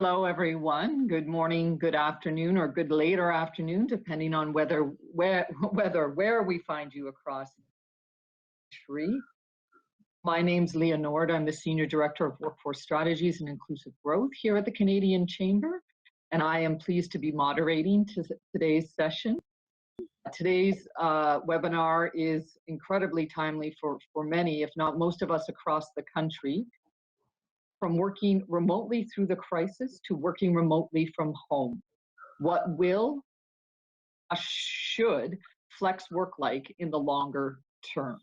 Hello, everyone. Good morning, good afternoon, or good later afternoon, depending on where we find you across the country. My name's Leonord. I'm the Senior Director of Workforce Strategies and Inclusive Growth here at the Canadian Chamber, and I am pleased to be moderating today's session. Today's webinar is incredibly timely for many, if not most of us across the country. From working remotely through the crisis to working remotely from home. What should flex work like in the longer term?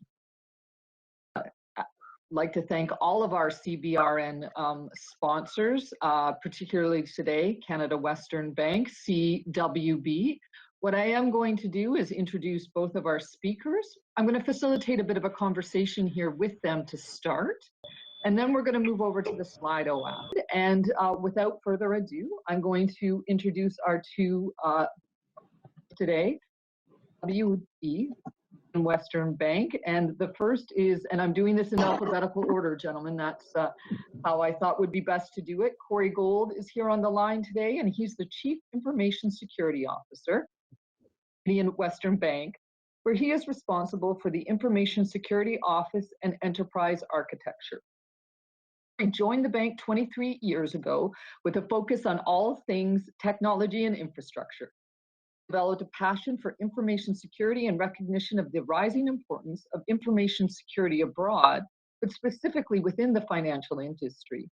I'd like to thank all of our CBRN sponsors, particularly today, Canada Western Bank, CWB. What I am going to do is introduce both of our speakers. I'm going to facilitate a bit of a conversation here with them to start. And then we're going to move over to the Slido app. And without further ado, I'm going to introduce our two today, CWB and Western Bank. And the first is, and I'm doing this in alphabetical order, gentlemen. That's how I thought would be best to do it. Corey Gold is here on the line today, and he's the Chief Information Security Officer in Western Bank, where he is responsible for the Information Security Office and Enterprise Architecture. I joined the bank 23 years ago with a focus on all things technology and infrastructure. Developed a passion for information security and recognition of the rising importance of information security abroad, but specifically within the financial industry.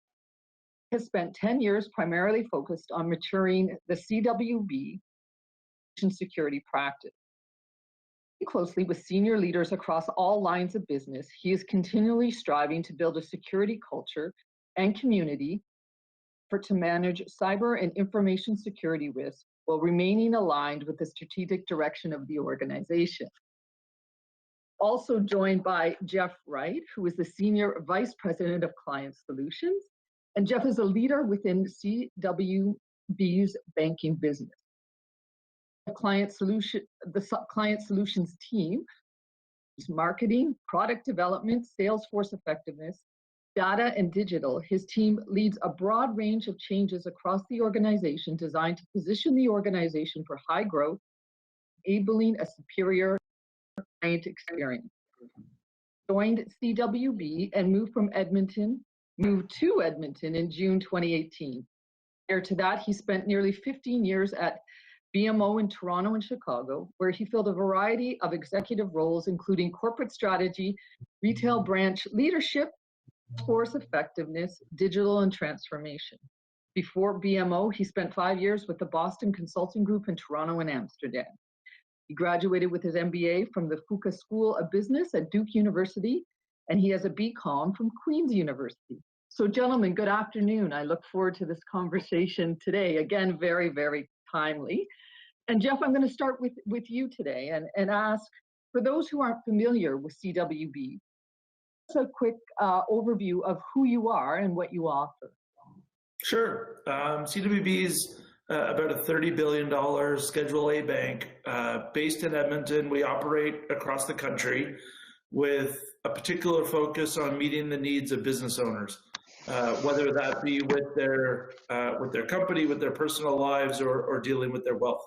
Has spent 10 years primarily focused on maturing the CWB security practice. Closely with senior leaders across all lines of business, he is continually striving to build a security culture and community to manage cyber and information security risks while remaining aligned with the strategic direction of the organization. Also joined by Jeff Wright, who is the Senior Vice President of Client Solutions, and Jeff is a leader within CWB's banking business. The Client Solutions team is marketing, product development, sales force effectiveness, data, and digital. His team leads a broad range of changes across the organization designed to position the organization for high growth, enabling a superior client experience. Joined CWB and moved to Edmonton in June 2018. Prior to that, he spent nearly 15 years at BMO in Toronto and Chicago, where he filled a variety of executive roles, including corporate strategy, retail branch leadership, force effectiveness, digital, and transformation. Before BMO, he spent 5 years with the Boston Consulting Group in Toronto and Amsterdam. He graduated with his MBA from the Fuqua School of Business at Duke University, and he has a BCom from Queen's University. So gentlemen, good afternoon. I look forward to this conversation today. Again, very, very timely. And Jeff, I'm going to start with you today and ask, for those who aren't familiar with CWB, just a quick overview of who you are and what you offer. Sure. CWB is about a $30 billion Schedule A bank based in Edmonton. We operate across the country with a particular focus on meeting the needs of business owners, whether that be with their company, with their personal lives, or dealing with their wealth.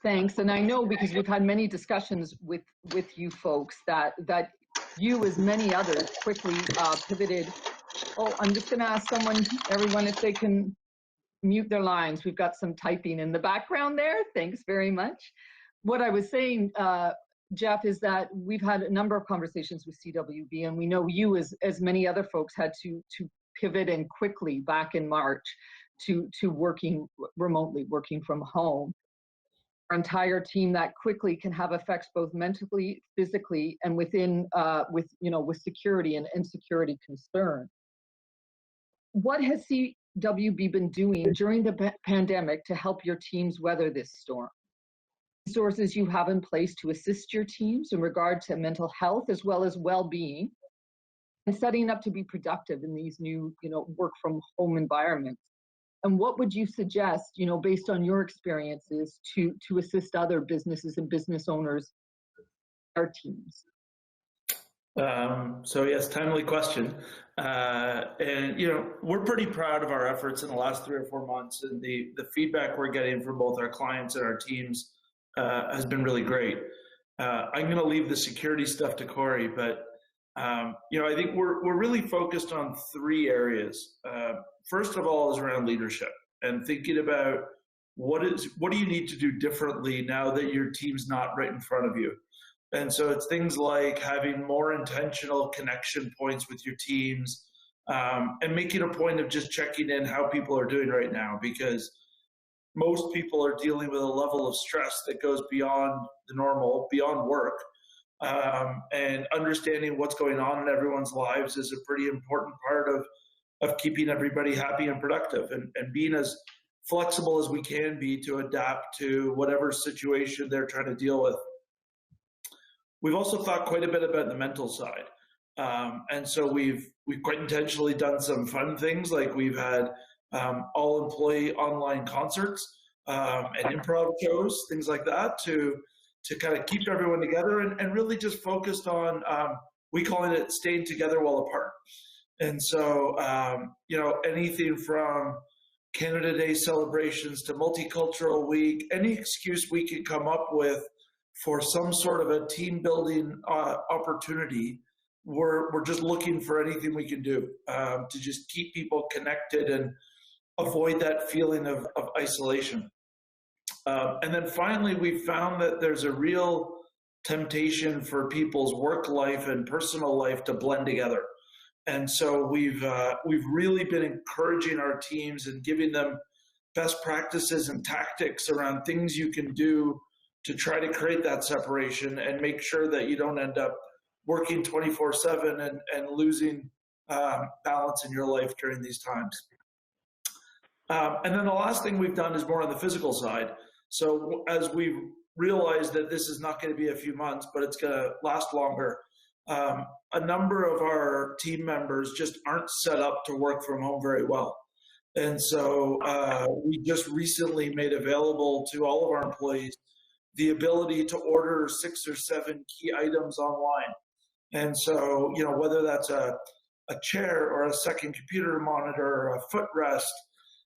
Thanks. And I know, because we've had many discussions with you folks, that you, as many others, quickly pivoted. Oh, I'm just going to ask everyone, if they can mute their lines. We've got some typing in the background there. Thanks very much. What I was saying, Jeff, is that we've had a number of conversations with CWB, and we know you, as many other folks, had to pivot and quickly back in March to working remotely, working from home. Our entire team that quickly can have effects both mentally, physically, and with security and security concern. What has CWB been doing during the pandemic to help your teams weather this storm? Resources you have in place to assist your teams in regard to mental health as well as well-being, and setting up to be productive in these new, work from home environments. And what would you suggest, based on your experiences, to assist other businesses and business owners, our teams? So yes, timely question. And we're pretty proud of our efforts in the last 3 or 4 months, and the feedback we're getting from both our clients and our teams has been really great. I'm going to leave the security stuff to Corey, but I think we're really focused on 3 areas. First of all, is around leadership and thinking about what do you need to do differently now that your team's not right in front of you. And so it's things like having more intentional connection points with your teams, and making a point of just checking in how people are doing right now, because most people are dealing with a level of stress that goes beyond the normal, beyond work. And understanding what's going on in everyone's lives is a pretty important part of keeping everybody happy and productive, and being as flexible as we can be to adapt to whatever situation they're trying to deal with. We've also thought quite a bit about the mental side. And so we've quite intentionally done some fun things, like we've had all employee online concerts, and improv shows, things like that, to kind of keep everyone together, and really just focused on, we call it staying together while apart. And so, anything from Canada Day celebrations to Multicultural Week, any excuse we could come up with for some sort of a team building opportunity, we're just looking for anything we can do to just keep people connected and avoid that feeling of isolation. And then finally, we found that there's a real temptation for people's work life and personal life to blend together. And so we've really been encouraging our teams and giving them best practices and tactics around things you can do to try to create that separation and make sure that you don't end up working 24/7 and losing balance in your life during these times. And then the last thing we've done is more on the physical side. So as we realize that this is not going to be a few months, but it's going to last longer, a number of our team members just aren't set up to work from home very well. And so we just recently made available to all of our employees the ability to order 6 or 7 key items online. And so, whether that's a chair or a second computer monitor or a footrest,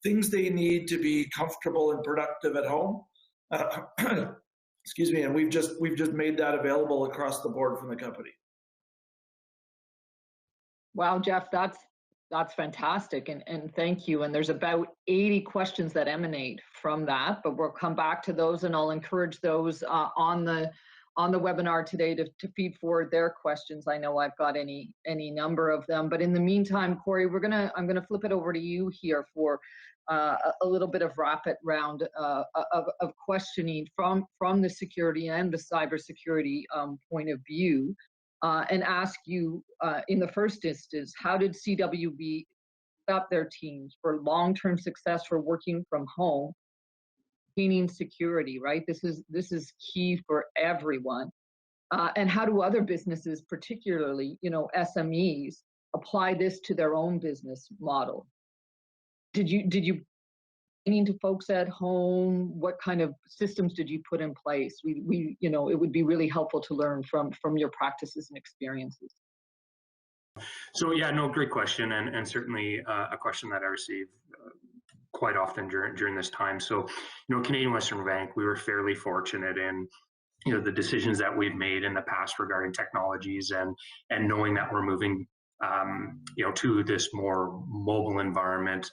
things they need to be comfortable and productive at home. Excuse me, and we've just made that available across the board from the company. Wow, Jeff, that's fantastic, and thank you. And there's about 80 questions that emanate from that, but we'll come back to those, and I'll encourage those on the webinar today to feed forward their questions. I know I've got any number of them, but in the meantime, Corey, I'm gonna flip it over to you here for a little bit of rapid round of questioning from the security and the cybersecurity point of view. And ask you, in the first instance, how did CWB set up their teams for long-term success for working from home, maintaining security, right? This is key for everyone. And how do other businesses, particularly, SMEs, apply this to their own business model? Did you training to folks at home? What kind of systems did you put in place? We it would be really helpful to learn from your practices and experiences. So yeah, no, great question, and certainly a question that I receive quite often during this time. So, Canadian Western Bank, we were fairly fortunate in the decisions that we've made in the past regarding technologies, and knowing that we're moving to this more mobile environment.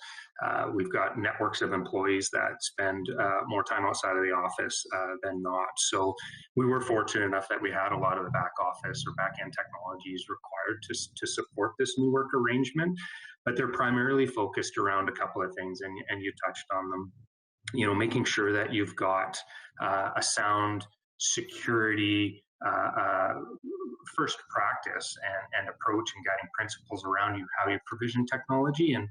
We've got networks of employees that spend more time outside of the office than not. So we were fortunate enough that we had a lot of the back office or back end technologies required to support this new work arrangement, but they're primarily focused around a couple of things, and you touched on them. Making sure that you've got a sound security first practice and approach and guiding principles around how you provision technology. And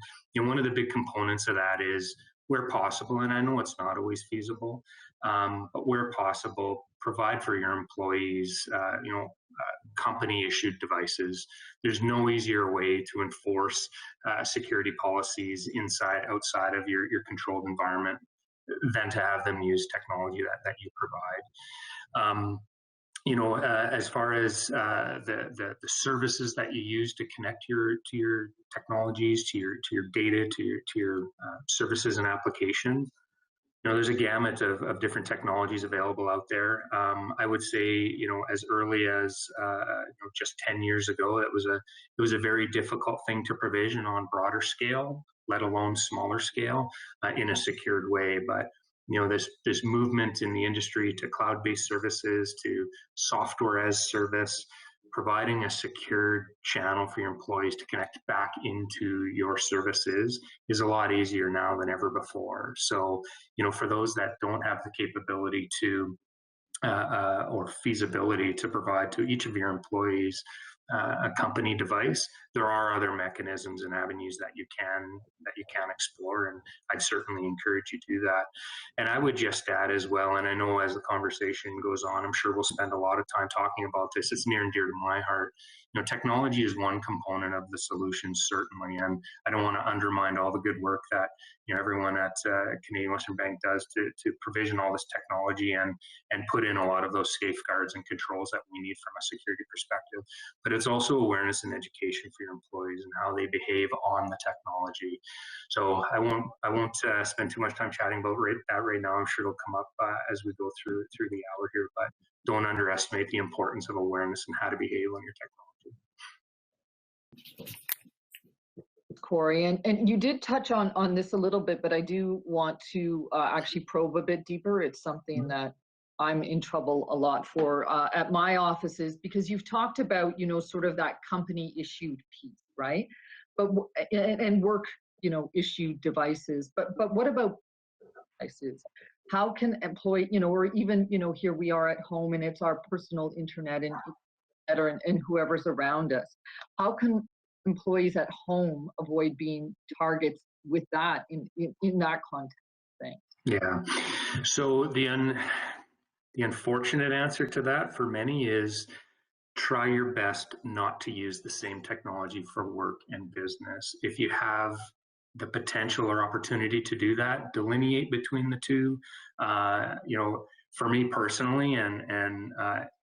one of the big components of that is, where possible, and I know it's not always feasible, but where possible, provide for your employees company issued devices. There's no easier way to enforce security policies outside of your controlled environment than to have them use technology that you provide. as far as the services that you use to connect to your technologies, to your data, to your services and applications, there's a gamut of different technologies available out there. I would say, as early as just 10 years ago, it was a very difficult thing to provision on broader scale, let alone smaller scale, in a secured way. But this movement in the industry to cloud-based services, to software as service, providing a secured channel for your employees to connect back into your services is a lot easier now than ever before. So, for those that don't have the capability to or feasibility to provide to each of your employees a company device, there are other mechanisms and avenues that you can explore, and I'd certainly encourage you to do that. And I would just add as well, and I know as the conversation goes on, I'm sure we'll spend a lot of time talking about this. It's near and dear to my heart. Technology is one component of the solution, certainly, and I don't want to undermine all the good work that everyone at Canadian Western Bank does to provision all this technology and put in a lot of those safeguards and controls that we need from a security perspective. But it's also awareness and education for your employees and how they behave on the technology. So I won't spend too much time chatting about that right now. I'm sure it'll come up as we go through the hour here. But don't underestimate the importance of awareness and how to behave on your technology. Corey, and you did touch on this a little bit, but I do want to actually probe a bit deeper. It's something that I'm in trouble a lot for at my offices, because you've talked about, sort of that company issued piece, right? But and work, issued devices. But what about devices? How can employee, or even, here we are at home and it's our personal internet and whoever's around us. How can employees at home avoid being targets with that in that context thing? Yeah. So the unfortunate answer to that for many is try your best not to use the same technology for work and business. If you have the potential or opportunity to do that, delineate between the two. For me personally, and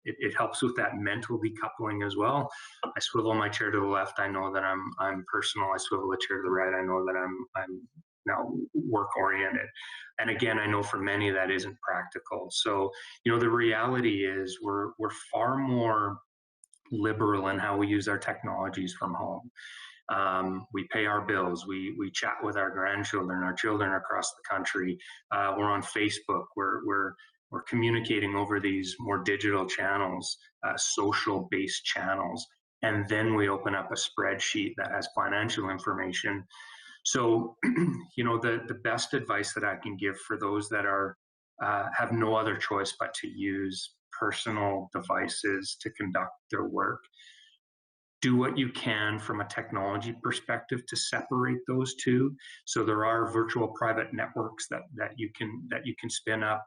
it helps with that mental decoupling as well. I swivel my chair to the left, I know that I'm personal. I swivel the chair to the right, I know that I'm now work oriented. And again, I know for many that isn't practical. So, the reality is we're far more liberal in how we use our technologies from home. We pay our bills, we chat with our grandchildren, our children across the country. We're on Facebook, we're communicating over these more digital channels, social-based channels, and then we open up a spreadsheet that has financial information. So, the best advice that I can give for those that are have no other choice but to use personal devices to conduct their work, do what you can from a technology perspective to separate those two. So there are virtual private networks that you can spin up.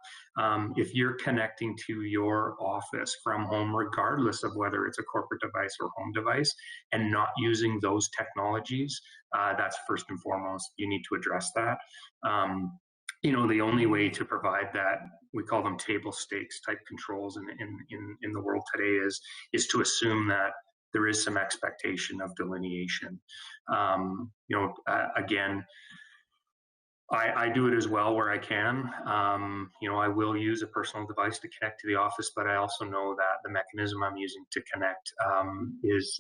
If you're connecting to your office from home, regardless of whether it's a corporate device or home device, and not using those technologies, that's first and foremost. You need to address that. The only way to provide that, we call them table stakes type controls in the world today, is to assume that there is some expectation of delineation. Again, I do it as well where I can. I will use a personal device to connect to the office, but I also know that the mechanism I'm using to connect is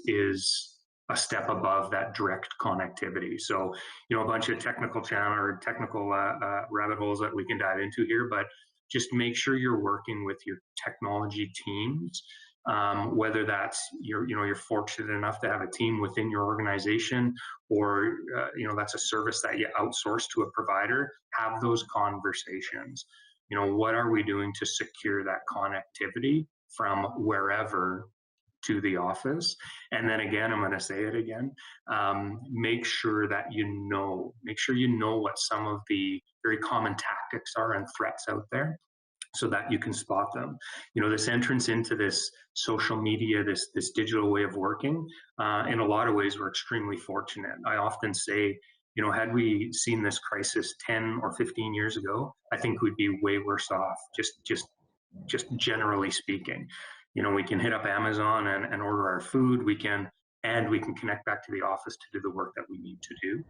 a step above that direct connectivity. So, a bunch of technical rabbit holes that we can dive into here, but just make sure you're working with your technology teams. Whether that's you're fortunate enough to have a team within your organization, or that's a service that you outsource to a provider. Have those conversations. What are we doing to secure that connectivity from wherever to the office? And then again, I'm going to say it again. Make sure you know what some of the very common tactics are and threats out there, so that you can spot them. This entrance into this social media, this digital way of working, in a lot of ways, we're extremely fortunate. I often say, had we seen this crisis 10 or 15 years ago, I think we'd be way worse off, just generally speaking. we can hit up Amazon and order our food. We can connect back to the office to do the work that we need to do.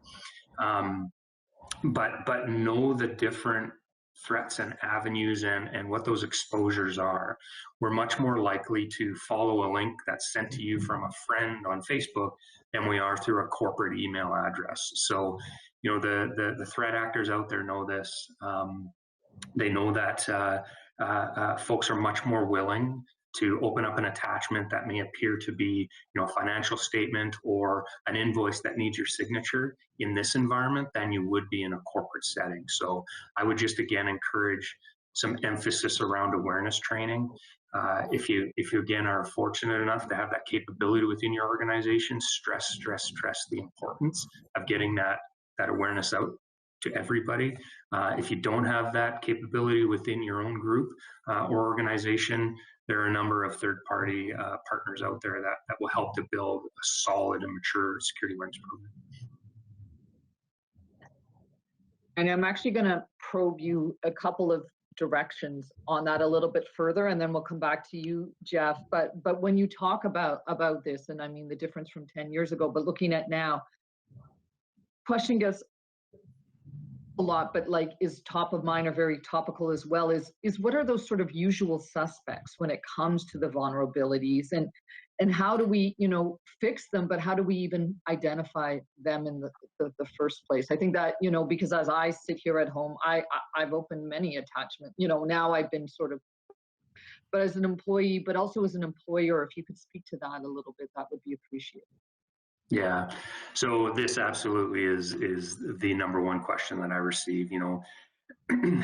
But know the different threats and avenues and what those exposures are. We're much more likely to follow a link that's sent to you from a friend on Facebook than we are through a corporate email address. So, the threat actors out there know this. They know that folks are much more willing to open up an attachment that may appear to be, a financial statement or an invoice that needs your signature in this environment than you would be in a corporate setting. So I would just again encourage some emphasis around awareness training. If you again are fortunate enough to have that capability within your organization, stress the importance of getting that awareness out to everybody. If you don't have that capability within your own group or organization, there are a number of third-party partners out there that will help to build a solid and mature security awareness program. And I'm actually going to probe you a couple of directions on that a little bit further, and then we'll come back to you, Jeff. But when you talk about this, and I mean the difference from 10 years ago, but looking at now, question gets a lot, but like is top of mind or very topical as well, is what are those sort of usual suspects when it comes to the vulnerabilities, and how do we fix them, but how do we even identify them in the first place? I think that because as I sit here at home, I've opened many attachments, now I've been sort of, but as an employee, but also as an employer, if you could speak to that a little bit, that would be appreciated. Yeah, so this absolutely is the number one question that I receive.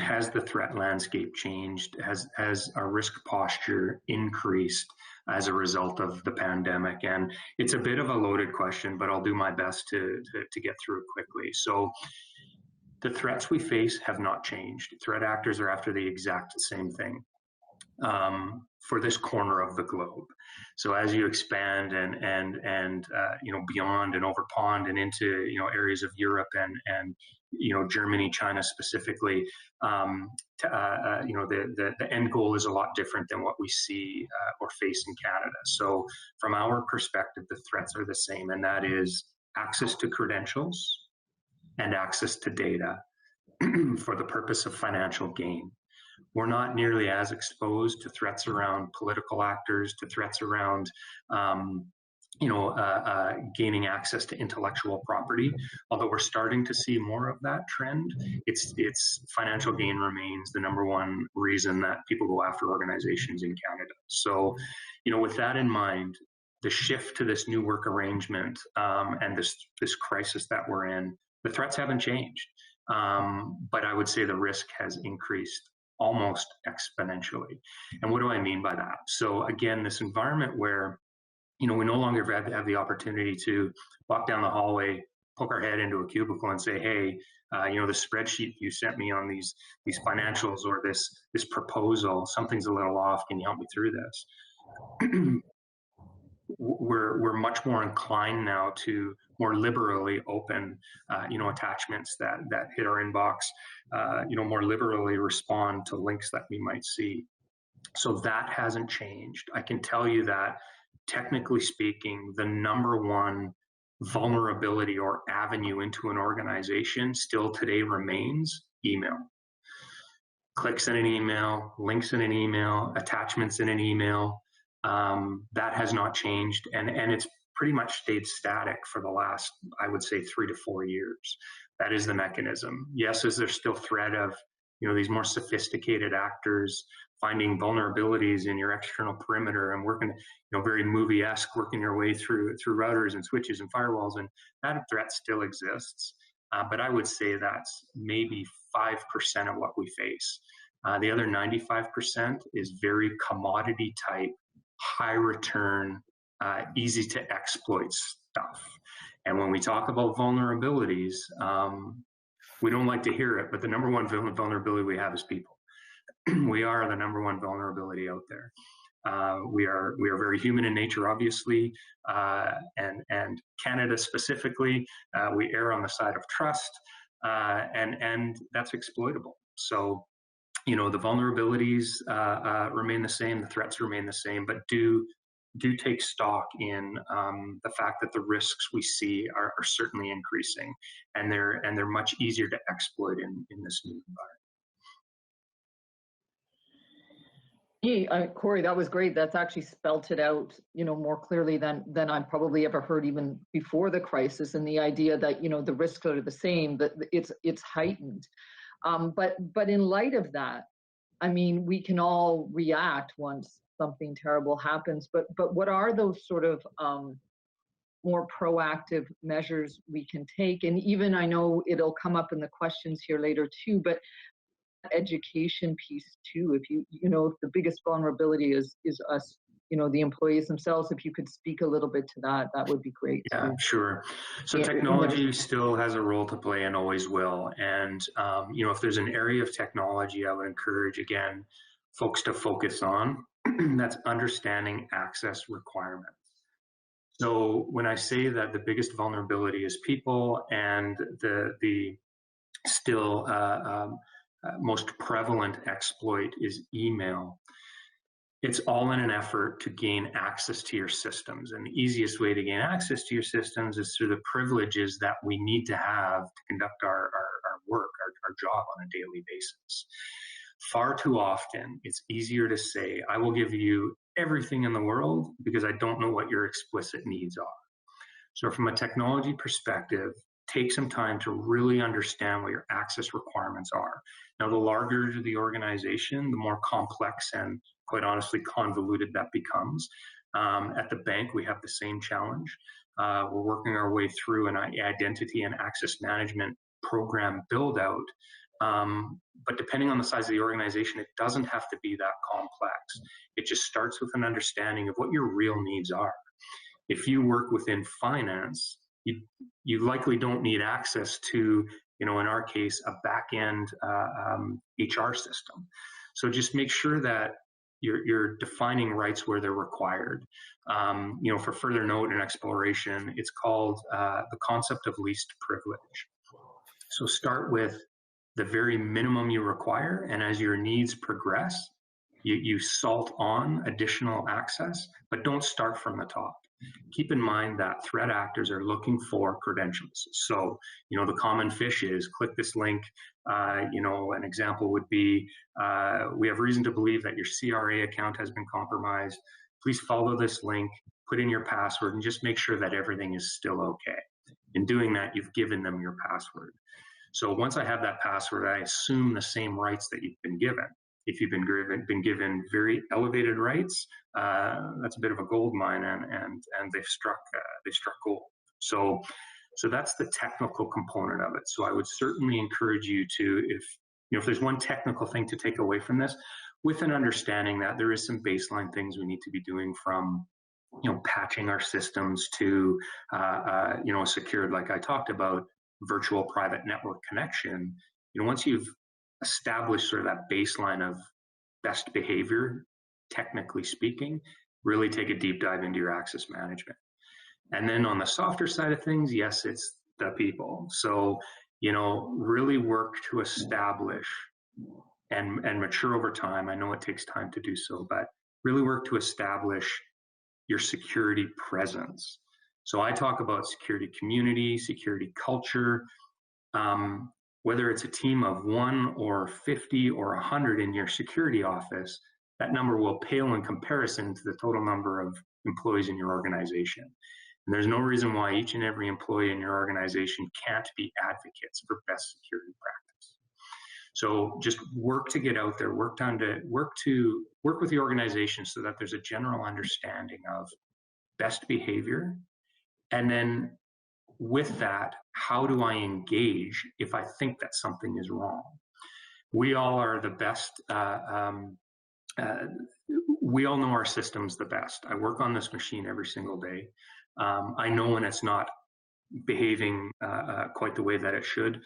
Has the threat landscape changed? Has our risk posture increased as a result of the pandemic? And it's a bit of a loaded question, but I'll do my best to get through it quickly. So the threats we face have not changed. Threat actors are after the exact same thing for this corner of the globe. So as you expand and beyond and over pond and into areas of Europe and Germany, China specifically, the end goal is a lot different than what we see or face in Canada. So from our perspective, the threats are the same, and that is access to credentials and access to data for the purpose of financial gain. We're not nearly as exposed to threats around political actors, to threats around gaining access to intellectual property. Although we're starting to see more of that trend, it's financial gain remains the number one reason that people go after organizations in Canada. So, with that in mind, the shift to this new work arrangement and this crisis that we're in, the threats haven't changed, but I would say the risk has increased almost exponentially. And what do I mean by that? So again, this environment where we no longer have the opportunity to walk down the hallway, poke our head into a cubicle and say, hey, the spreadsheet you sent me on these financials or this proposal, something's a little off, can you help me through this? We're much more inclined now to more liberally open attachments that hit our inbox, more liberally respond to links that we might see. So that hasn't changed. I can tell you that technically speaking, the number one vulnerability or avenue into an organization still today remains email. Clicks in an email, links in an email, attachments in an email. That has not changed, and it's pretty much stayed static for the last, I would say, 3 to 4 years. That is the mechanism. Yes, is there still threat of these more sophisticated actors finding vulnerabilities in your external perimeter and working very movie-esque, working your way through routers and switches and firewalls, and that threat still exists. But I would say that's maybe 5% of what we face. The other 95% is very commodity type, high return, easy to exploit stuff. And when we talk about vulnerabilities, we don't like to hear it, but the number one vulnerability we have is people. We are the number one vulnerability out there. We are very human in nature, obviously, and Canada specifically, we err on the side of trust, and that's exploitable. So the vulnerabilities remain the same, the threats remain the same, but do take stock in the fact that the risks we see are certainly increasing, and they're much easier to exploit in this new environment. Hey, Corey, that was great. That's actually spelt it out, more clearly than I probably ever heard even before the crisis. And the idea that the risks are the same, that it's heightened. But in light of that, I mean, we can all react once something terrible happens. But what are those sort of more proactive measures we can take? And even I know it'll come up in the questions here later too, but education piece too. If if the biggest vulnerability is us, the employees themselves, if you could speak a little bit to that, that would be great. Yeah, sure. So technology still has a role to play and always will. And if there's an area of technology I would encourage, again, folks to focus on, that's understanding access requirements. So when I say that the biggest vulnerability is people, and the still most prevalent exploit is email, it's all in an effort to gain access to your systems. And the easiest way to gain access to your systems is through the privileges that we need to have to conduct our work, our job on a daily basis. Far too often, it's easier to say, I will give you everything in the world because I don't know what your explicit needs are. So from a technology perspective, take some time to really understand what your access requirements are. Now, the larger the organization, the more complex and, quite honestly, convoluted that becomes. At the bank, we have the same challenge. We're working our way through an identity and access management program build out. But depending on the size of the organization, it doesn't have to be that complex. It just starts with an understanding of what your real needs are. If you work within finance, you likely don't need access to, in our case, a back-end HR system. So just make sure that you're defining rights where they're required. For further note and exploration, it's called the concept of least privilege. So start with the very minimum you require, and as your needs progress, you salt on additional access, but don't start from the top. Keep in mind that threat actors are looking for credentials. So, the common fish is click this link. An example would be, we have reason to believe that your CRA account has been compromised. Please follow this link, put in your password, and just make sure that everything is still okay. In doing that, you've given them your password. So once I have that password, I assume the same rights that you've been given. If you've been given very elevated rights, that's a bit of a gold mine, and they've struck gold. So that's the technical component of it. So I would certainly encourage you to, if there's one technical thing to take away from this, with an understanding that there is some baseline things we need to be doing, from patching our systems to secured, like I talked about, virtual private network connection. Once you've established sort of that baseline of best behavior, technically speaking, really take a deep dive into your access management. And then on the softer side of things, yes, it's the people. So, really work to establish and mature over time. I know it takes time to do so, but really work to establish your security presence. So I talk about security community, security culture. Whether it's a team of 1 or 50 or 100 in your security office, that number will pale in comparison to the total number of employees in your organization. And there's no reason why each and every employee in your organization can't be advocates for best security practice. So just work to get out there, work with the organization so that there's a general understanding of best behavior. And then with that, how do I engage if I think that something is wrong? We all are the best. We all know our systems the best. I work on this machine every single day. I know when it's not behaving quite the way that it should.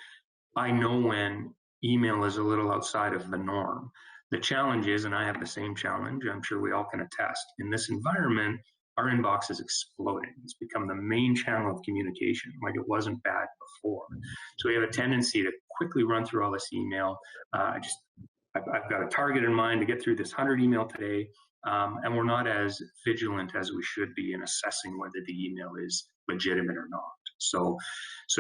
I know when email is a little outside of the norm. The challenge is, and I have the same challenge, I'm sure we all can attest, in this environment, our inbox is exploding. It's become the main channel of communication, like it wasn't bad before. So we have a tendency to quickly run through all this email, just I've got a target in mind to get through this 100 email today, and we're not as vigilant as we should be in assessing whether the email is legitimate or not. So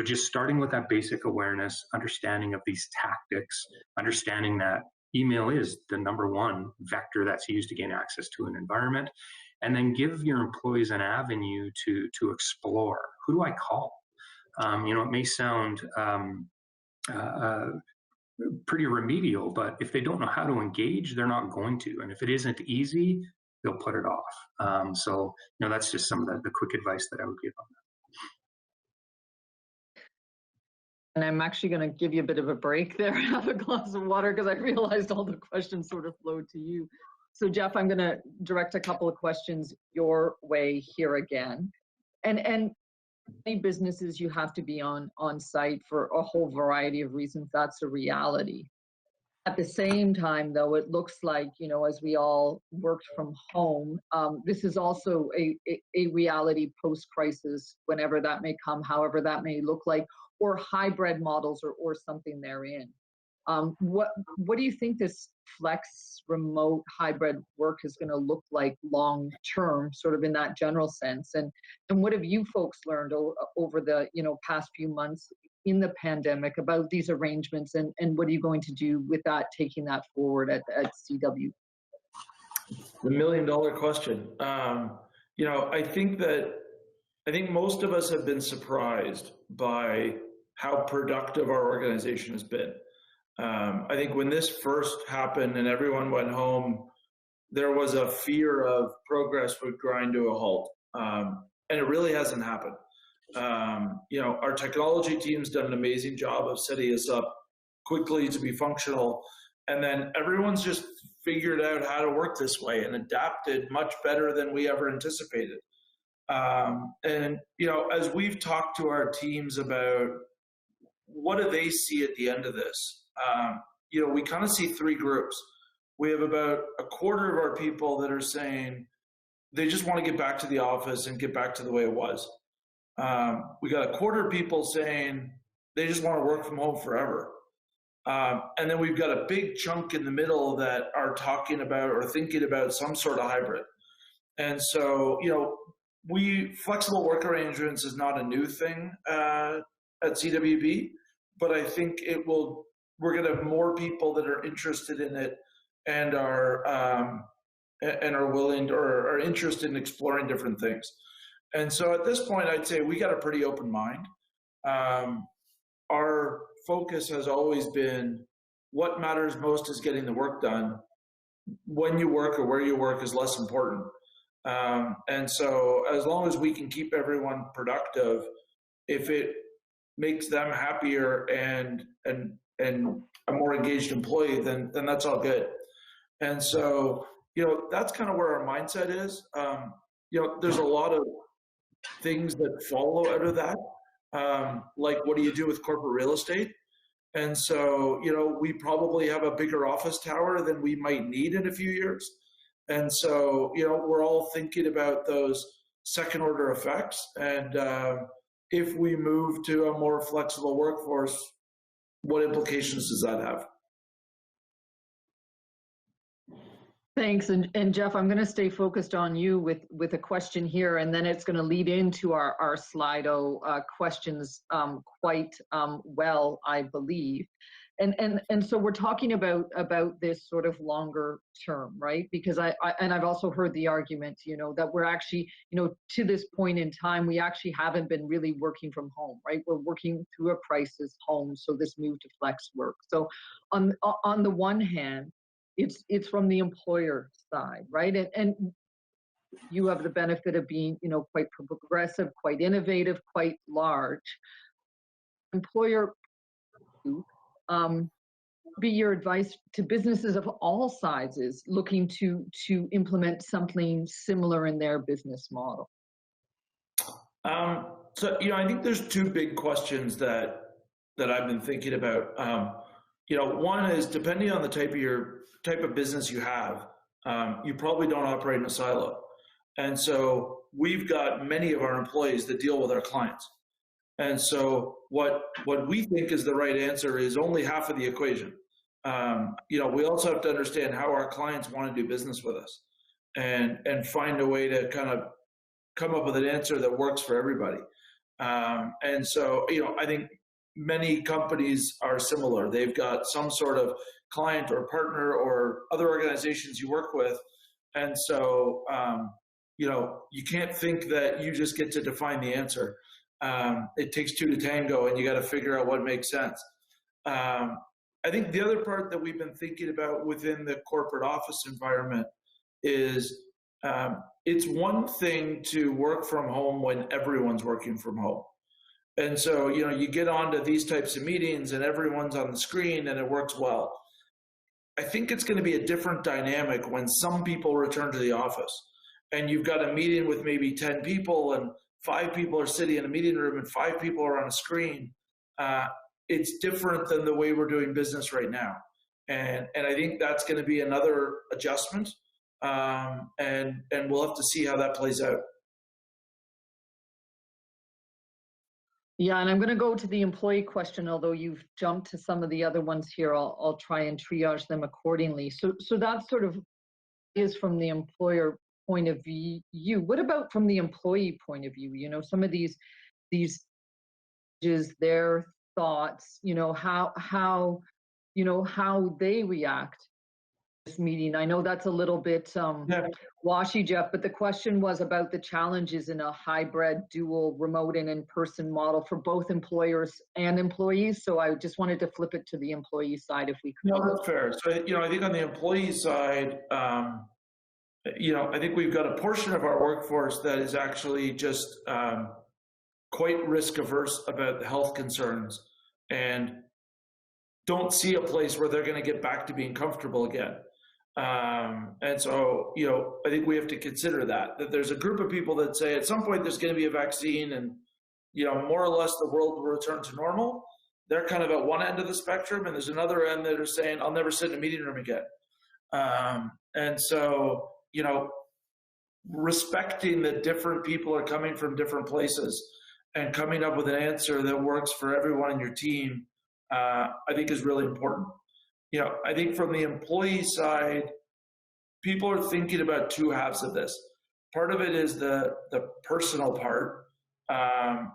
just starting with that basic awareness, understanding of these tactics, understanding that email is the #1 vector that's used to gain access to an environment, and then give your employees an avenue to explore. Who do I call? It may sound pretty remedial, but if they don't know how to engage, they're not going to. And if it isn't easy, they'll put it off. So that's just some of the quick advice that I would give on that. And I'm actually going to give you a bit of a break there and have a glass of water because I realized all the questions sort of flowed to you. So Jeff, I'm going to direct a couple of questions your way here again. And many businesses, you have to be on site for a whole variety of reasons. That's a reality. At the same time, though, it looks like, as we all worked from home, this is also a reality post-crisis, whenever that may come, however that may look like, or hybrid models or something therein. What do you think this flex remote hybrid work is going to look like long term, sort of in that general sense? And what have you folks learned over the past few months in the pandemic about these arrangements, and what are you going to do with that, taking that forward at CW? The $1 million question. I think most of us have been surprised by how productive our organization has been. I think when this first happened and everyone went home, there was a fear of progress would grind to a halt. And it really hasn't happened. Our technology team's done an amazing job of setting us up quickly to be functional. And then everyone's just figured out how to work this way and adapted much better than we ever anticipated. As we've talked to our teams about what do they see at the end of this, we kind of see three groups. We have about a quarter of our people that are saying they just want to get back to the office and get back to the way it was. We got a quarter of people saying they just want to work from home forever. And then we've got a big chunk in the middle that are talking about or thinking about some sort of hybrid. And so, flexible work arrangements is not a new thing at CWB, but I think we're going to have more people that are interested in it and are willing or are interested in exploring different things. And so at this point, I'd say we got a pretty open mind. Our focus has always been what matters most is getting the work done. When you work or where you work is less important. And so as long as we can keep everyone productive, if it makes them happier and a more engaged employee, then that's all good. And so, that's kind of where our mindset is. There's a lot of things that follow out of that. Like what do you do with corporate real estate? And so, we probably have a bigger office tower than we might need in a few years. And so, we're all thinking about those second order effects. And if we move to a more flexible workforce, what implications does that have? Thanks. And Jeff, I'm going to stay focused on you with a question here, and then it's going to lead into our Slido questions quite well, I believe. And so we're talking about this sort of longer term, right? Because I've also heard the argument, that we're actually, to this point in time, we actually haven't been really working from home, right? We're working through a crisis home, so this move to flex work. So on the one hand, it's from the employer side, right? And you have the benefit of being, quite progressive, quite innovative, quite large. Employer, be your advice to businesses of all sizes looking to implement something similar in their business model? So, I think there's two big questions that I've been thinking about. One is depending on the type of business you have, you probably don't operate in a silo. And so we've got many of our employees that deal with our clients. And so what we think is the right answer is only half of the equation. We also have to understand how our clients want to do business with us, and find a way to kind of come up with an answer that works for everybody. And so, I think many companies are similar. They've got some sort of client or partner or other organizations you work with. And so, you can't think that you just get to define the answer. It takes two to tango, and you got to figure out what makes sense. I think the other part that we've been thinking about within the corporate office environment is it's one thing to work from home when everyone's working from home. And so, you get onto these types of meetings and everyone's on the screen and it works well. I think it's going to be a different dynamic when some people return to the office and you've got a meeting with maybe 10 people and 5 people are sitting in a meeting room and 5 people are on a screen. It's different than the way we're doing business right now. And I think that's going to be another adjustment. And we'll have to see how that plays out. Yeah, and I'm going to go to the employee question, although you've jumped to some of the other ones here. I'll try and triage them accordingly. So that sort of is from the employer point of view. What about from the employee point of view? Some of these their thoughts, how they react to this meeting. I know that's a little bit washy, Jeff, but the question was about the challenges in a hybrid, dual, remote, and in-person model for both employers and employees. So I just wanted to flip it to the employee side if we could. No, that's fair. So, I think on the employee side, I think we've got a portion of our workforce that is actually just quite risk averse about the health concerns and don't see a place where they're going to get back to being comfortable again. And so, I think we have to consider that there's a group of people that say at some point there's going to be a vaccine and, more or less the world will return to normal. They're kind of at one end of the spectrum, and there's another end that are saying, I'll never sit in a meeting room again. And so, respecting that different people are coming from different places and coming up with an answer that works for everyone in your team, I think is really important. I think from the employee side, people are thinking about two halves of this. Part of it is the personal part,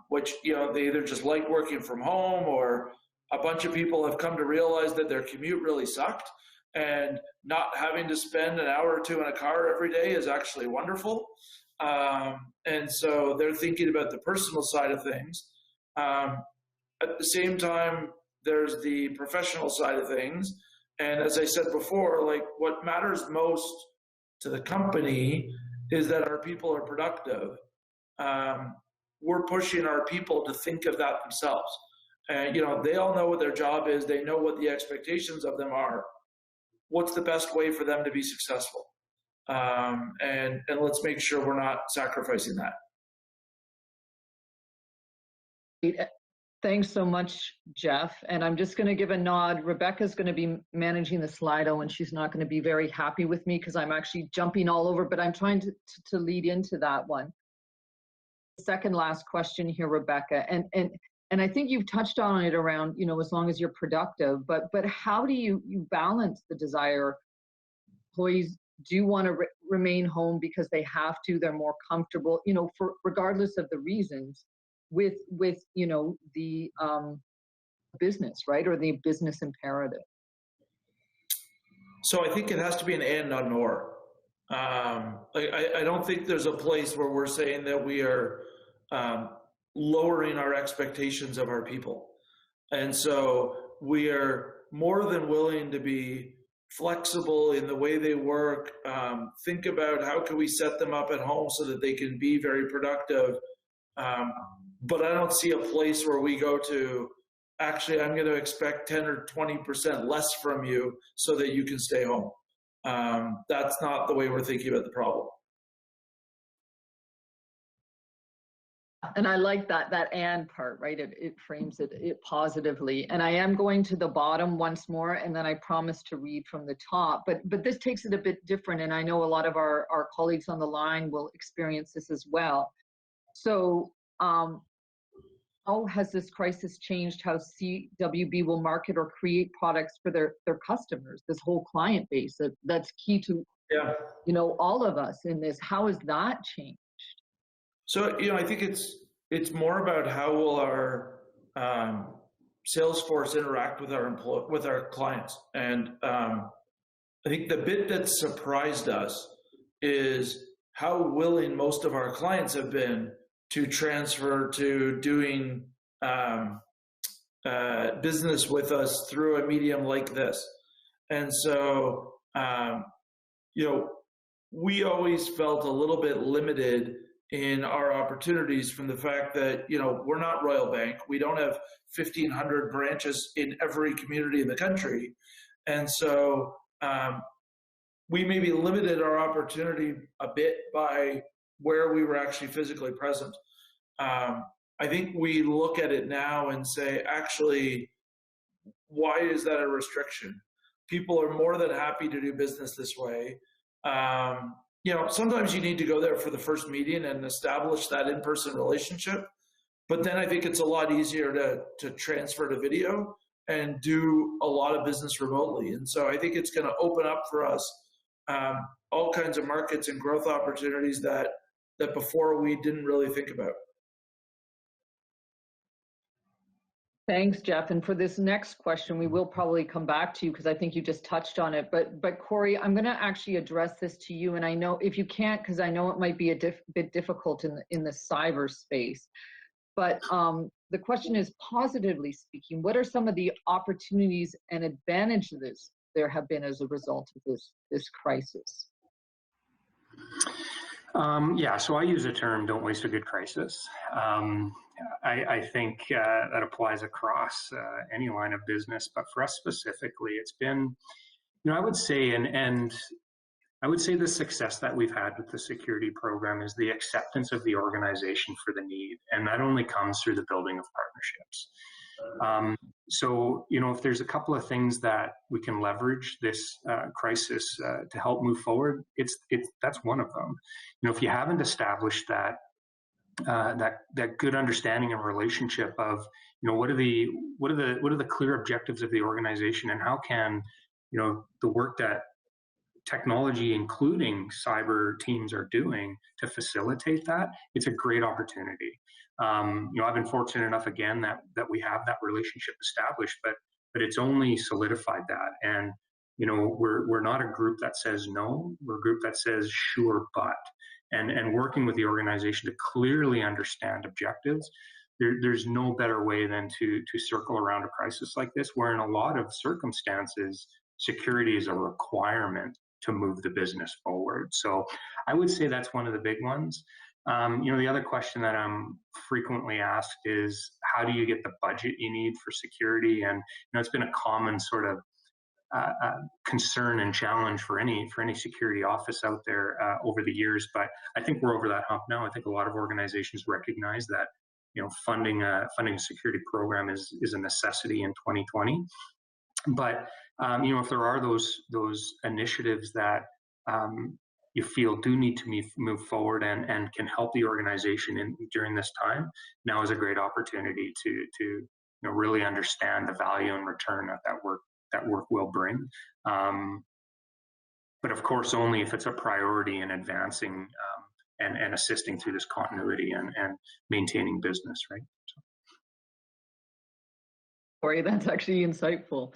which, they either just like working from home, or a bunch of people have come to realize that their commute really sucked and not having to spend an hour or two in a car every day is actually wonderful. And so they're thinking about the personal side of things. At the same time, there's the professional side of things. And as I said before, what matters most to the company is that our people are productive. We're pushing our people to think of that themselves. And, they all know what their job is. They know what the expectations of them are. What's the best way for them to be successful? And let's make sure we're not sacrificing that. Thanks so much, Jeff. And I'm just going to give a nod. Rebecca's going to be managing the Slido, and she's not going to be very happy with me because I'm actually jumping all over, but I'm trying to lead into that one. Second last question here, Rebecca. And I think you've touched on it around, as long as you're productive, but how do you balance the desire? Employees do want to remain home because they have to, they're more comfortable, for regardless of the reasons, with the business, right, or the business imperative. So I think it has to be an and, not an or. I don't think there's a place where we're saying that we are lowering our expectations of our people. And so we are more than willing to be flexible in the way they work, think about how can we set them up at home so that they can be very productive. But I don't see a place where we go to, actually, I'm going to expect 10 or 20% less from you so that you can stay home. That's not the way we're thinking about the problem. And I like that and part, right? It frames it positively. And I am going to the bottom once more, and then I promise to read from the top. But this takes it a bit different, and I know a lot of our colleagues on the line will experience this as well. So how has this crisis changed how CWB will market or create products for their customers, this whole client base that's key to all of us in this? How has that changed? So, I think it's more about how will our sales force interact with our clients. And I think the bit that surprised us is how willing most of our clients have been to transfer to doing business with us through a medium like this. And so, we always felt a little bit limited in our opportunities from the fact that, we're not Royal Bank. We don't have 1,500 branches in every community in the country. And so we maybe limited our opportunity a bit by where we were actually physically present. I think we look at it now and say, actually, why is that a restriction? People are more than happy to do business this way. Sometimes you need to go there for the first meeting and establish that in-person relationship. But then I think it's a lot easier to transfer to video and do a lot of business remotely. And so I think it's going to open up for us all kinds of markets and growth opportunities that before we didn't really think about. Thanks, Jeff. And for this next question, we will probably come back to you because I think you just touched on it. But Corey, I'm going to actually address this to you. And I know if you can't, because I know it might be a bit difficult in the cyberspace. But the question is, positively speaking, what are some of the opportunities and advantages there have been as a result of this crisis? So I use the term "don't waste a good crisis." I think that applies across any line of business, but for us specifically, it's been, I would say, and I would say the success that we've had with the security program is the acceptance of the organization for the need, and that only comes through the building of partnerships. If there's a couple of things that we can leverage this crisis to help move forward, that's one of them. If you haven't established that good understanding and relationship of, what are the clear objectives of the organization, and how can, the work that technology, including cyber teams, are doing to facilitate that, it's a great opportunity. I've been fortunate enough again that we have that relationship established, but it's only solidified that. And we're not a group that says no, we're a group that says sure, but. And working with the organization to clearly understand objectives, there's no better way than to circle around a crisis like this, where in a lot of circumstances, security is a requirement to move the business forward. So I would say that's one of the big ones. The other question that I'm frequently asked is, how do you get the budget you need for security? And it's been a common sort of concern and challenge for any security office out there over the years, but I think we're over that hump now. I think a lot of organizations recognize that funding a security program is a necessity in 2020. But if there are those initiatives that you feel do need to move forward and can help the organization during this time, now is a great opportunity to really understand the value and return that work will bring. But of course, only if it's a priority in advancing and assisting through this continuity and maintaining business, right? Corey, that's actually insightful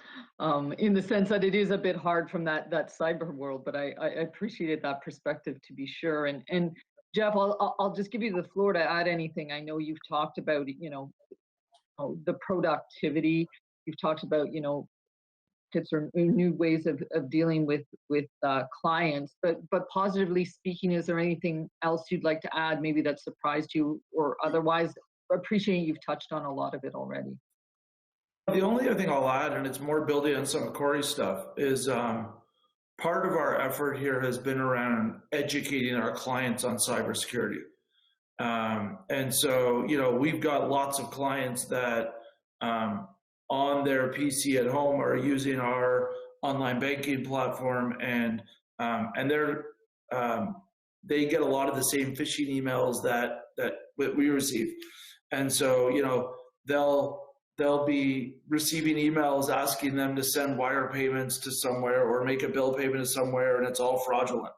in the sense that it is a bit hard from that cyber world, but I appreciated that perspective, to be sure. And Jeff, I'll just give you the floor to add anything. I know you've talked about, the productivity. You've talked about, kits or new ways of dealing with clients, but positively speaking, is there anything else you'd like to add, maybe that surprised you, or otherwise? I appreciate you've touched on a lot of it already. The only other thing I'll add, and it's more building on some of Corey's stuff, is part of our effort here has been around educating our clients on cybersecurity. And so, we've got lots of clients that on their PC at home are using our online banking platform, and they get a lot of the same phishing emails that we receive. And so, they'll be receiving emails asking them to send wire payments to somewhere or make a bill payment to somewhere, and it's all fraudulent.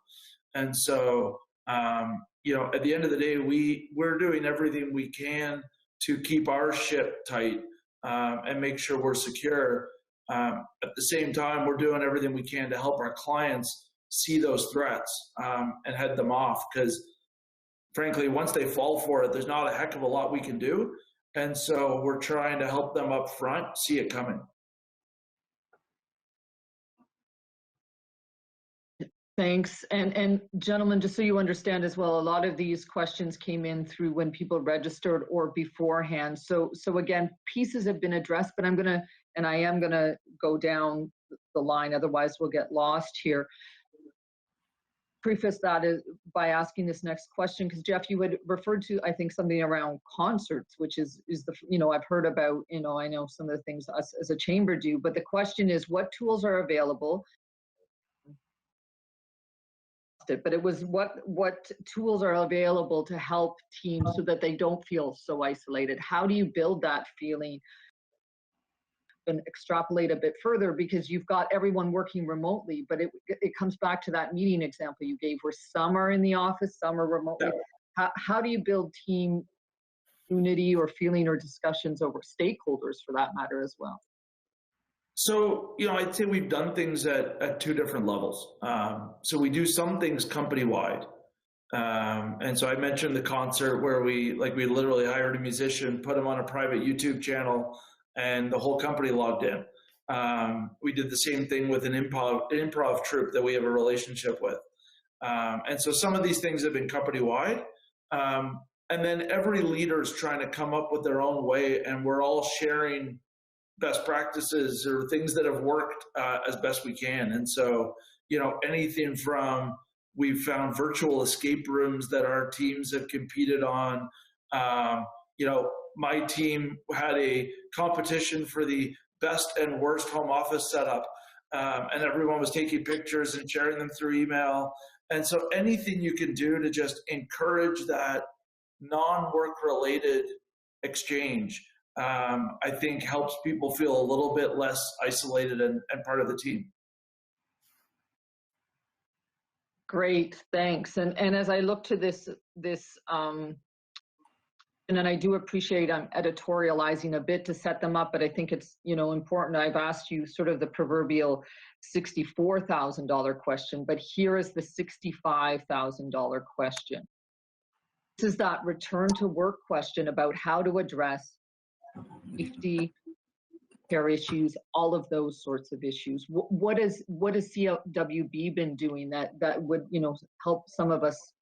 And so, at the end of the day, we're doing everything we can to keep our ship tight and make sure we're secure. At the same time, we're doing everything we can to help our clients see those threats and head them off, because frankly, once they fall for it, there's not a heck of a lot we can do. And so we're trying to help them up front see it coming. Thanks. And gentlemen, just so you understand as well, a lot of these questions came in through when people registered or beforehand. So again, pieces have been addressed, but I am gonna go down the line, otherwise we'll get lost here. Preface that is by asking this next question, because Jeff, you had referred to, I think, something around concerts, which is the, I've heard about, I know some of the things us as a chamber do, but the question is, what tools are available? But it was what tools are available to help teams so that they don't feel so isolated? How do you build that feeling? And extrapolate a bit further, because you've got everyone working remotely, but it comes back to that meeting example you gave, where some are in the office, some are remotely. Yeah. How do you build team unity or feeling or discussions over stakeholders, for that matter, as well? So, I'd say we've done things at two different levels. So we do some things company-wide. And so I mentioned the concert where we literally hired a musician, put him on a private YouTube channel, and the whole company logged in. We did the same thing with an improv troupe that we have a relationship with. And so some of these things have been company-wide. And then every leader is trying to come up with their own way, and we're all sharing best practices or things that have worked as best we can. And so, anything from, we've found virtual escape rooms that our teams have competed on. My team had a competition for the best and worst home office setup, and everyone was taking pictures and sharing them through email. And so anything you can do to just encourage that non-work related exchange, I think helps people feel a little bit less isolated and part of the team. Great, thanks. And as I look to this and then I do appreciate I'm editorializing a bit to set them up, but I think it's important. I've asked you sort of the proverbial $64,000 question, but here is the $65,000 question. This is that return to work question about how to address safety, care issues, all of those sorts of issues. What has CWB been doing that would help some of us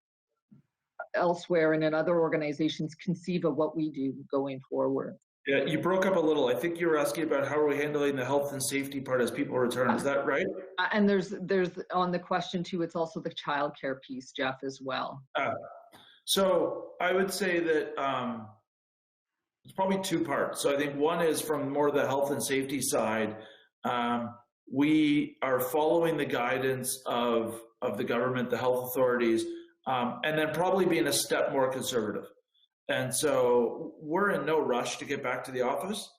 elsewhere and in other organizations conceive of what we do going forward? Yeah, you broke up a little. I think you were asking about how are we handling the health and safety part as people return. Is that right? And there's on the question too, it's also the childcare piece, Jeff, as well. So I would say that it's probably two parts. So I think one is from more the health and safety side. We are following the guidance of the government, the health authorities, and then probably being a step more conservative. And so we're in no rush to get back to the office.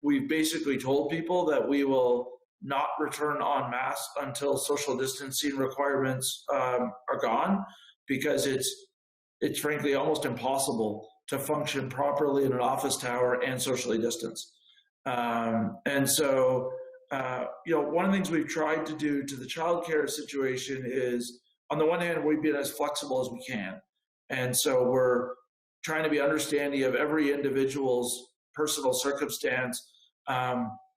We've basically told people that we will not return en masse until social distancing requirements are gone, because it's frankly almost impossible to function properly in an office tower and socially distance. And so, one of the things we've tried to do to the childcare situation is, on the one hand, we've been as flexible as we can. And so we're trying to be understanding of every individual's personal circumstance,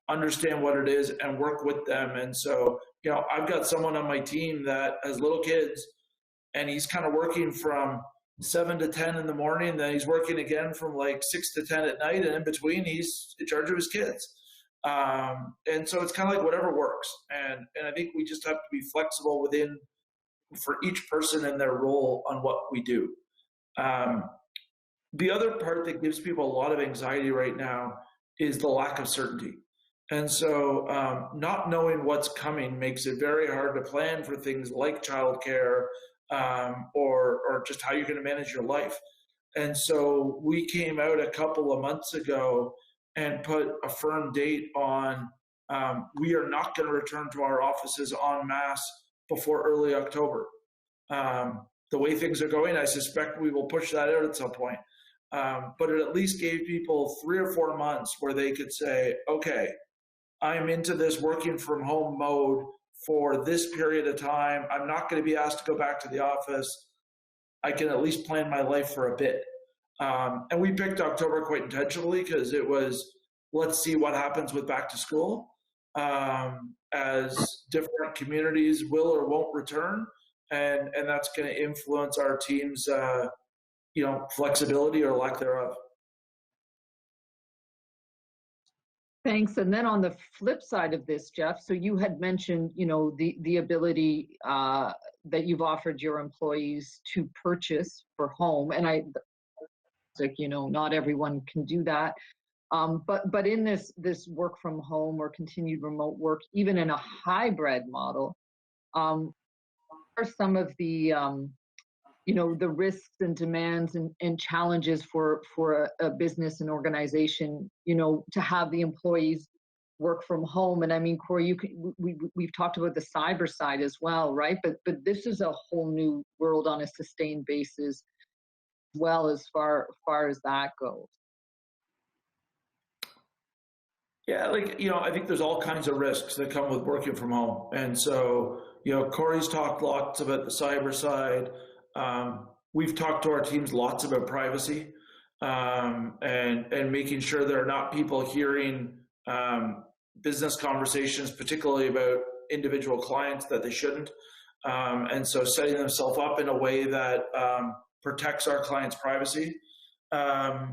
understand what it is, and work with them. And so, I've got someone on my team that has little kids, and he's kind of working from 7 to 10 in the morning, then he's working again from like 6 to 10 at night, and in between he's in charge of his kids. And so it's kind of like whatever works. And I think we just have to be flexible for each person and their role on what we do. The other part that gives people a lot of anxiety right now is the lack of certainty. And so not knowing what's coming makes it very hard to plan for things like childcare, or just how you're going to manage your life. And so we came out a couple of months ago and put a firm date on we are not going to return to our offices en masse before early October. The way things are going, I suspect we will push that out at some point. But it at least gave people 3 or 4 months where they could say, okay, I'm into this working from home mode for this period of time. I'm not going to be asked to go back to the office. I can at least plan my life for a bit. And we picked October quite intentionally because it was, let's see what happens with back to school as different communities will or won't return. And that's going to influence our team's, flexibility or lack thereof. Thanks. And then on the flip side of this, Jeff, so you had mentioned, the ability that you've offered your employees to purchase for home, and not everyone can do that. But in this work from home or continued remote work, even in a hybrid model, are some of the the risks and demands and challenges for a business and organization, to have the employees work from home. And I mean, Corey, we've talked about the cyber side as well, right? But this is a whole new world on a sustained basis, as well, as far as that goes. Yeah, I think there's all kinds of risks that come with working from home. And so, Corey's talked lots about the cyber side. We've talked to our teams lots about privacy and making sure there are not people hearing business conversations, particularly about individual clients, that they shouldn't. And so setting themselves up in a way that protects our clients' privacy. I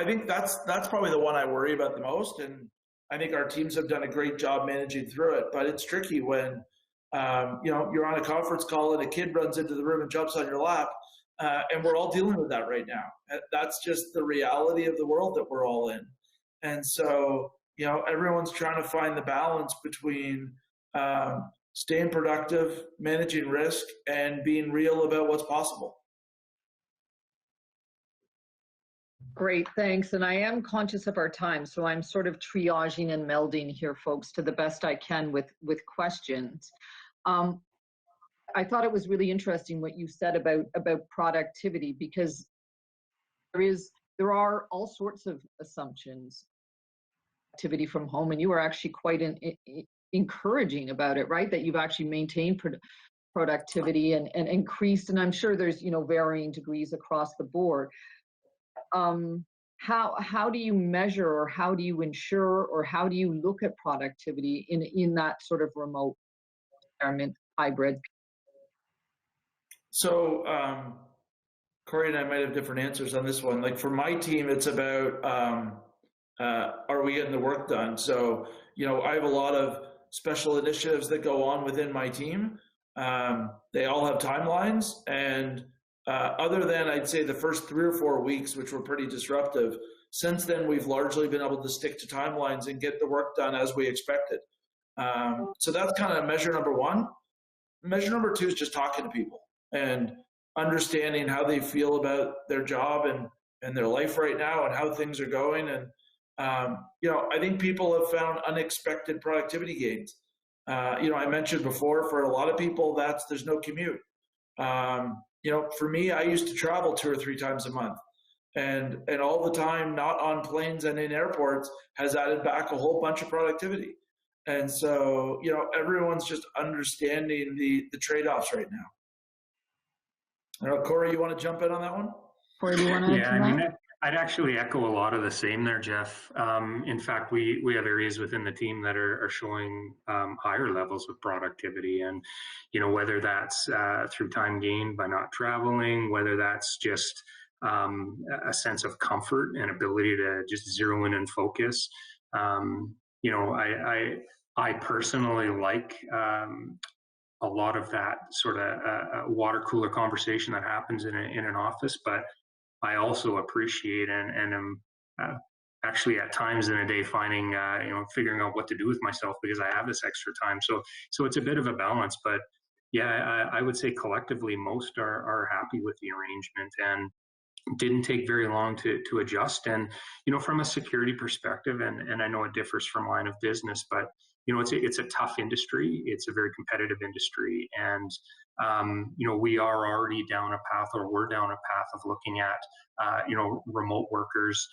think that's probably the one I worry about the most. And I think our teams have done a great job managing through it, but it's tricky when you're on a conference call and a kid runs into the room and jumps on your lap, and we're all dealing with that right now. That's just the reality of the world that we're all in. And so, everyone's trying to find the balance between staying productive, managing risk, and being real about what's possible. Great, thanks. And I am conscious of our time, so I'm sort of triaging and melding here, folks, to the best I can with questions. I thought it was really interesting what you said about productivity, because there are all sorts of assumptions. Activity from home, and you are actually quite encouraging about it, right? That you've actually maintained productivity and increased, and I'm sure there's varying degrees across the board. How do you measure, or how do you ensure, or how do you look at productivity in that sort of remote environment, hybrid? So Corey and I might have different answers on this one. Like for my team, it's about are we getting the work done? So I have a lot of special initiatives that go on within my team. They all have timelines, and other than, I'd say, the first 3 or 4 weeks, which were pretty disruptive, since then we've largely been able to stick to timelines and get the work done as we expected. So that's kind of measure number one. Measure number two is just talking to people and understanding how they feel about their job and their life right now and how things are going. And I think people have found unexpected productivity gains. I mentioned before, for a lot of people, there's no commute. For me, I used to travel 2 or 3 times a month, and all the time not on planes and in airports has added back a whole bunch of productivity. And so, everyone's just understanding the trade-offs right now. I don't know, Corey, you want to jump in on that one? Corey, do you want to? Yeah, I'd actually echo a lot of the same there, Jeff. In fact, we have areas within the team that are showing higher levels of productivity, and whether that's through time gained by not traveling, whether that's just a sense of comfort and ability to just zero in and focus. I personally like a lot of that sort of water cooler conversation that happens in an office, but I also appreciate and am actually at times in a day finding, figuring out what to do with myself because I have this extra time. So it's a bit of a balance, but yeah, I would say collectively most are happy with the arrangement. And didn't take very long to adjust. And, from a security perspective, and I know it differs from line of business, but, it's a tough industry. It's a very competitive industry. And, we are already down a path, or we're down a path of looking at, remote workers,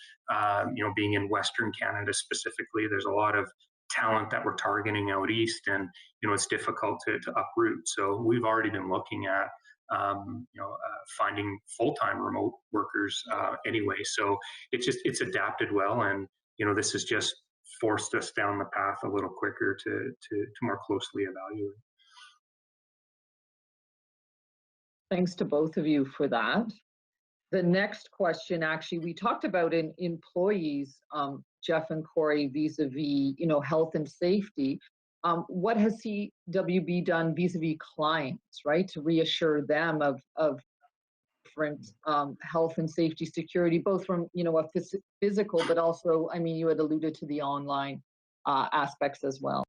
being in Western Canada specifically. There's a lot of talent that we're targeting out east, and, it's difficult to uproot. So we've already been looking at, finding full-time remote workers anyway. So it's adapted well, and this has just forced us down the path a little quicker to more closely evaluate. Thanks to both of you for that. The next question, actually, we talked about in employees, Jeff and Corey, vis-a-vis, health and safety. What has CWB done vis-a-vis clients, right, to reassure them of different health and safety security, both from, a physical, but also, you had alluded to the online aspects as well.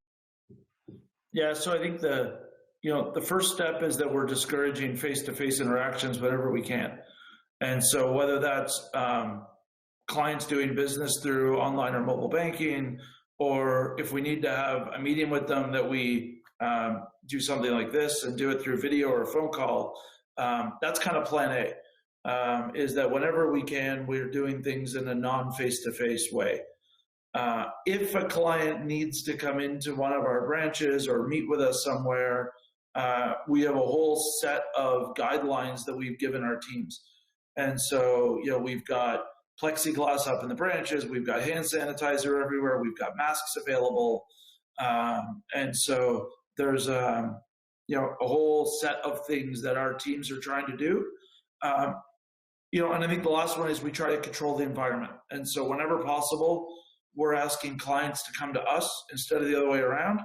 Yeah, so I think the first step is that we're discouraging face-to-face interactions whenever we can. And so whether that's clients doing business through online or mobile banking, or if we need to have a meeting with them, that we do something like this and do it through video or a phone call. That's kind of plan A, is that whenever we can, we're doing things in a non-face-to-face way. If a client needs to come into one of our branches or meet with us somewhere, we have a whole set of guidelines that we've given our teams. And so, we've got plexiglass up in the branches, we've got hand sanitizer everywhere, we've got masks available. And so there's a whole set of things that our teams are trying to do. And I think the last one is we try to control the environment. And so whenever possible, we're asking clients to come to us instead of the other way around,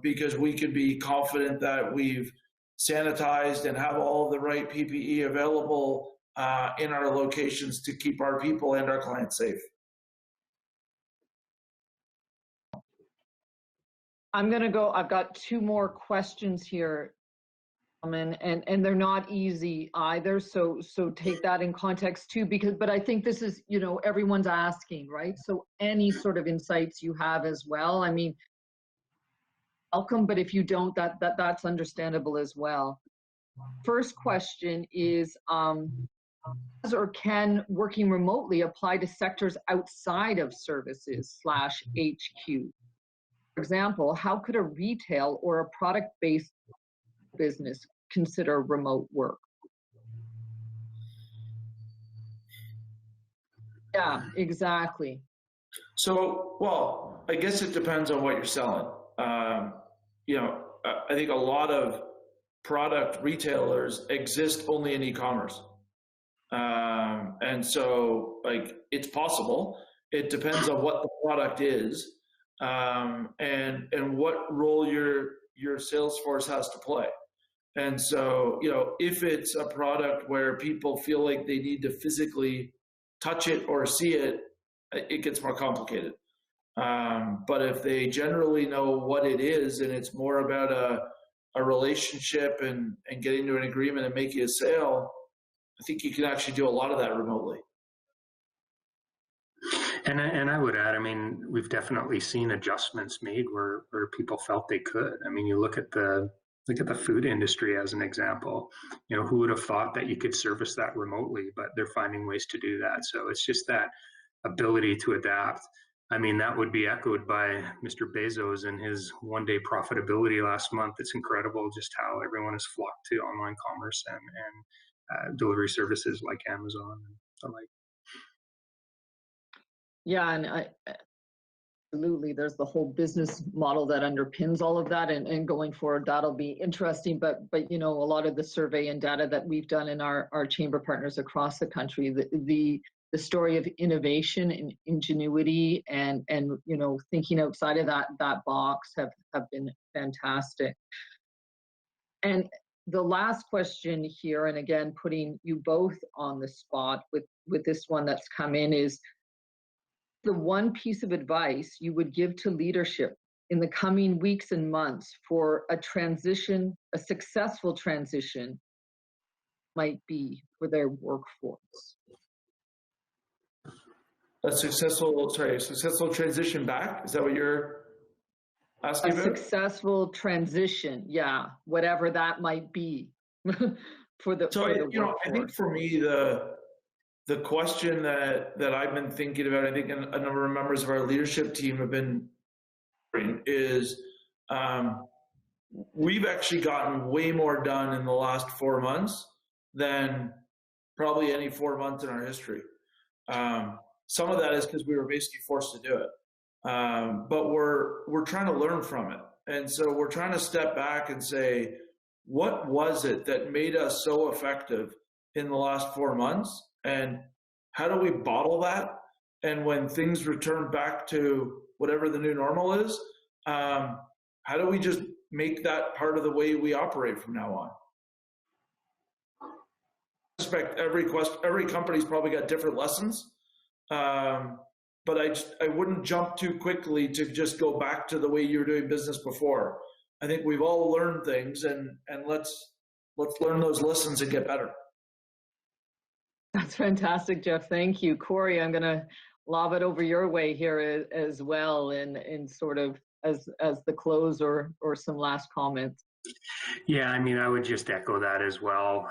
because we can be confident that we've sanitized and have all the right PPE available in our locations to keep our people and our clients safe. I'm going to go, I've got two more questions here, and they're not easy either. So take that in context too, but I think this is, everyone's asking, right? So any sort of insights you have as well, welcome, but if you don't, that's understandable as well. First question is, does or can working remotely apply to sectors outside of services / HQ? For example, how could a retail or a product-based business consider remote work? Yeah, exactly. So, well, I guess it depends on what you're selling. I think a lot of product retailers exist only in e-commerce. And so, it's possible. It depends on what the product is, and what role your sales force has to play. And so, if it's a product where people feel like they need to physically touch it or see it, it gets more complicated. But if they generally know what it is, and it's more about a relationship and getting to an agreement and making a sale, I think you can actually do a lot of that remotely. And I would add, we've definitely seen adjustments made where people felt they could. You look at the food industry as an example. Who would have thought that you could service that remotely? But they're finding ways to do that. So it's just that ability to adapt. That would be echoed by Mr. Bezos and his one-day profitability last month. It's incredible just how everyone has flocked to online commerce and delivery services like Amazon and the like. Yeah, and absolutely, there's the whole business model that underpins all of that, and going forward, that'll be interesting. But a lot of the survey and data that we've done in our chamber partners across the country, the story of innovation and ingenuity and thinking outside of that box have been fantastic. And the last question here, and again, putting you both on the spot with this one that's come in, is the one piece of advice you would give to leadership in the coming weeks and months for a successful transition might be for their workforce. A successful transition back? Is that what you're asking about? Successful transition, yeah, whatever that might be for the workforce. I think for me, the question that I've been thinking about, I think a number of members of our leadership team have been is we've actually gotten way more done in the last 4 months than probably any 4 months in our history. Some of that is because we were basically forced to do it. But we're trying to learn from it. And so we're trying to step back and say, what was it that made us so effective in the last 4 months? And how do we bottle that? And when things return back to whatever the new normal is, how do we just make that part of the way we operate from now on? I suspect every company's probably got different lessons. But I wouldn't jump too quickly to just go back to the way you were doing business before. I think we've all learned things, and let's learn those lessons and get better. That's fantastic, Jeff. Thank you. Corey, I'm going to lob it over your way here as well, in sort of as the close or some last comments. Yeah, I mean, I would just echo that as well.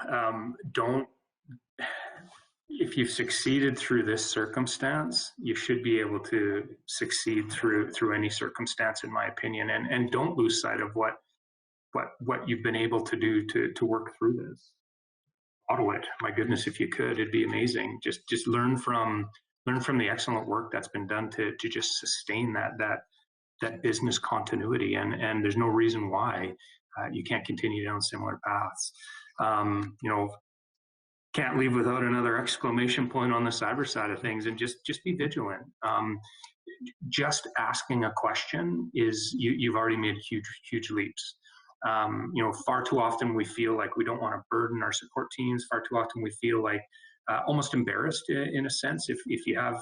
If you've succeeded through this circumstance, you should be able to succeed through any circumstance, in my opinion. And don't lose sight of what you've been able to do to work through this. Bottle it. My goodness, if you could, it'd be amazing. Just learn from the excellent work that's been done to just sustain that business continuity. And there's no reason why you can't continue down similar paths. Can't leave without another exclamation point on the cyber side of things, and just be vigilant. Just asking a question you've already made huge leaps. Far too often we feel like we don't want to burden our support teams. Far too often we feel like almost embarrassed in a sense if you have